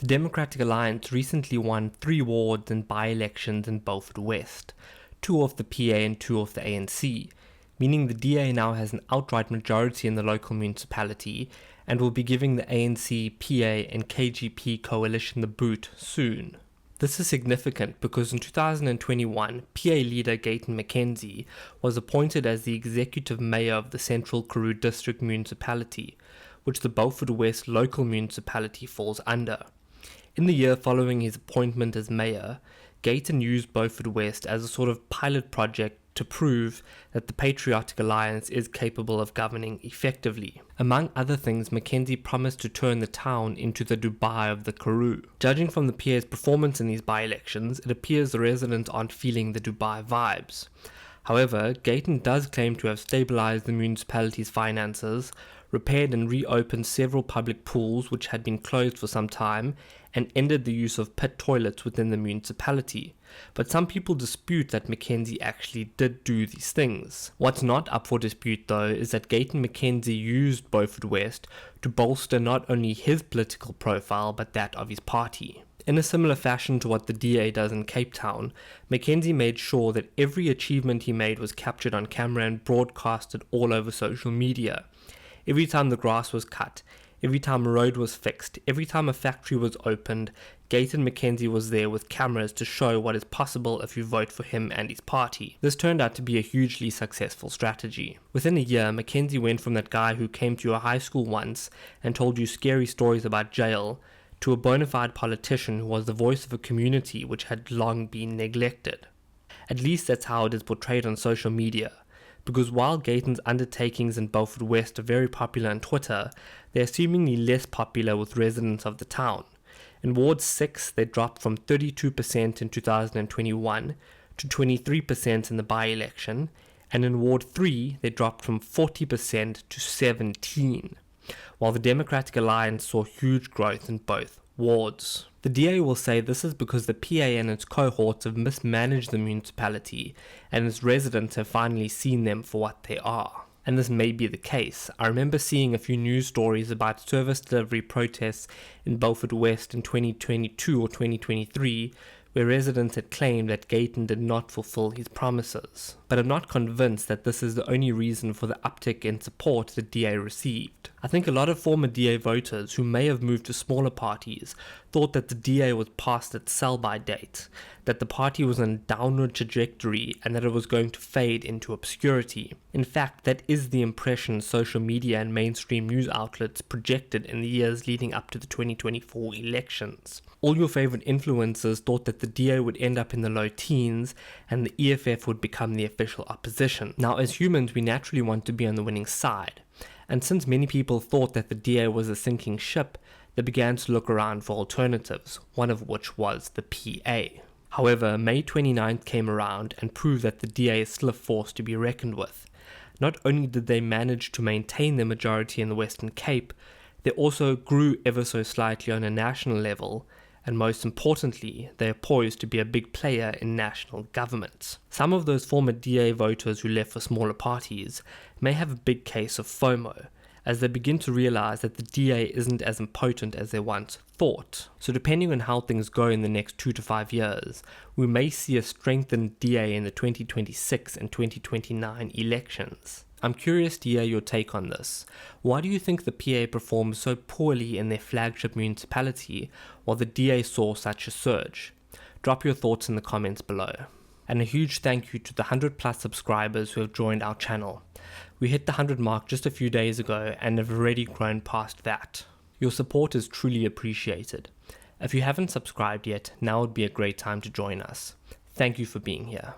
The Democratic Alliance recently won 3 wards and by-elections in Beaufort West, 2 off the PA and 2 off the ANC, meaning the DA now has an outright majority in the local municipality and will be giving the ANC, PA and KGP coalition the boot soon. This is significant because in 2021, PA leader Gayton Mckenzie was appointed as the executive mayor of the Central Karoo District Municipality, which the Beaufort West local municipality falls under. In the year following his appointment as mayor, Gayton used Beaufort West as a sort of pilot project to prove that the Patriotic Alliance is capable of governing effectively. Among other things, Mckenzie promised to turn the town into the Dubai of the Karoo. Judging from the PA's performance in these by-elections, it appears the residents aren't feeling the Dubai vibes. However, Gayton does claim to have stabilized the municipality's finances, repaired and reopened several public pools which had been closed for some time, and ended the use of pit toilets within the municipality. But some people dispute that Mckenzie actually did do these things. What's not up for dispute though is that Gayton Mckenzie used Beaufort West to bolster not only his political profile but that of his party. In a similar fashion to what the DA does in Cape Town, Mckenzie made sure that every achievement he made was captured on camera and broadcasted all over social media. Every time the grass was cut, every time a road was fixed, every time a factory was opened, Gayton Mckenzie was there with cameras to show what is possible if you vote for him and his party. This turned out to be a hugely successful strategy. Within a year, Mckenzie went from that guy who came to your high school once and told you scary stories about jail to a bona fide politician who was the voice of a community which had long been neglected. At least that's how it is portrayed on social media. Because while Gayton's undertakings in Beaufort West are very popular on Twitter, they are seemingly less popular with residents of the town. In Ward 6, they dropped from 32% in 2021 to 23% in the by-election, and in Ward 3, they dropped from 40% to 17%, while the Democratic Alliance saw huge growth in both wards. The DA will say this is because the PA and its cohorts have mismanaged the municipality and its residents have finally seen them for what they are. And this may be the case. I remember seeing a few news stories about service delivery protests in Beaufort West in 2022 or 2023 where residents had claimed that Gayton did not fulfill his promises. But I'm not convinced that this is the only reason for the uptick in support the DA received. I think a lot of former DA voters who may have moved to smaller parties thought that the DA was past its sell-by date, that the party was on a downward trajectory and that it was going to fade into obscurity. In fact, that is the impression social media and mainstream news outlets projected in the years leading up to the 2024 elections. All your favorite influencers thought that the DA would end up in the low teens and the EFF would become the official opposition. Now, as humans, we naturally want to be on the winning side. And since many people thought that the DA was a sinking ship, they began to look around for alternatives, one of which was the PA. However, May 29th came around and proved that the DA is still a force to be reckoned with. Not only did they manage to maintain their majority in the Western Cape, they also grew ever so slightly on a national level, and most importantly, they are poised to be a big player in national government. Some of those former DA voters who left for smaller parties may have a big case of FOMO, as they begin to realize that the DA isn't as impotent as they once thought. So depending on how things go in the next 2 to 5 years, we may see a strengthened DA in the 2026 and 2029 elections. I'm curious to hear your take on this. Why do you think the PA performed so poorly in their flagship municipality while the DA saw such a surge? Drop your thoughts in the comments below. And a huge thank you to the 100 plus subscribers who have joined our channel. We hit the 100 mark just a few days ago and have already grown past that. Your support is truly appreciated. If you haven't subscribed yet, now would be a great time to join us. Thank you for being here.